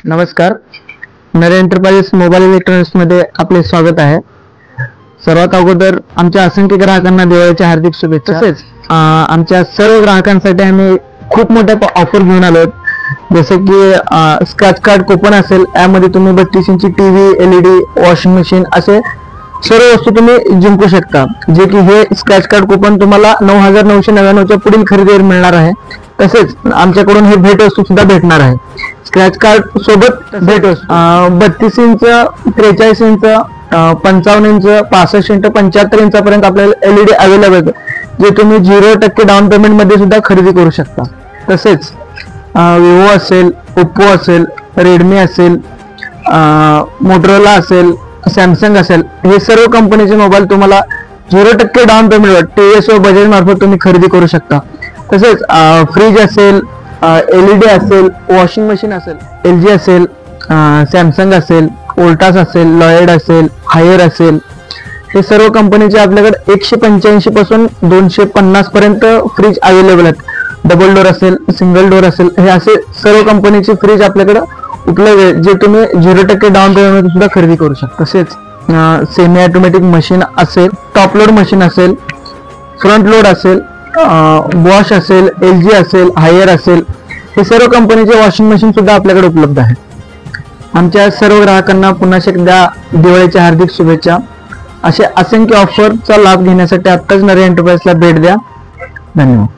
नमस्कार, नरे enterprises mobile electronics मध्ये आपले स्वागत आहे। सर्वात अगोदर आमच्या असंख्य ग्राहकांना दिवाळीच्या हार्दिक शुभेच्छा। तसेच आमच्या सर्व ग्राहकांसाठी आम्ही खूप मोठ्या ऑफर घेऊन आलो, जसे की स्क्रॅच कार्ड कुपन असेल, यामध्ये तुम्ही 32 इंची टीव्ही, LED, वॉशिंग मशीन असे सर्व वस्तू तुम्ही जिंकू शकता, जे की हे स्क्रॅच कार्ड कुपन तुम्हाला 9,999 च्या पुढील खरेदीवर मिळणार आहे। तसेच आमच्याकडून हे भेट वस्तू सुद्धा भेटणार आहे। स्क्रॅच कार्ड सोबत भेट वस्तू 32 इंच, 43 इंच, 55 इंच, 65 इंच, 75 इंचापर्यंत आपल्याला LED अवेलेबल आहे, जे तुम्ही 0% डाऊन पेमेंट मध्ये सुद्धा खरेदी करू शकता। तसेच विवो असेल, ओप्पो असेल, रेडमी असेल, मोटोरोला असेल, सॅमसंग असेल, हे सर्व कंपनीचे मोबाईल तुम्हाला 0% डाऊन पेमेंटवर TVS व बजाज मार्फत तुम्ही खरेदी करू शकता। तसेच फ्रीज असेल, LED असेल, वॉशिंग मशीन असेल, LG असेल, सॅमसंग असेल, वोल्टास असेल, लॉयड असेल, हायर असेल, हे सर्व कंपनीचे आपल्याकडे 185 पासून 250 पर्यंत फ्रीज अवेलेबल आहेत। डबल डोर असेल, सिंगल डोर असेल, हे असे सर्व कंपनीचे फ्रीज आपल्याकडे उपलब्ध आहे, जे तुम्ही 0% डाऊन पेमेंट सुद्धा खरेदी करू शकता। तसेच सेमी ऑटोमॅटिक मशीन असेल, टॉप लोड मशीन असेल, फ्रंट लोड असेल, बॉश असेल, LG असेल, हायर असेल, हे सर्व कंपनीचे वॉशिंग मशीन सुद्धा आपल्याकडे उपलब्ध आहे। आमच्या सर्व ग्राहकांना पुन्हा एकदा दिवाळीच्या हार्दिक शुभेच्छा। असे असंख्य ऑफरचा लाभ घेण्यासाठी आत्ताच नरे एंटरप्राइजला भेट द्या। धन्यवाद।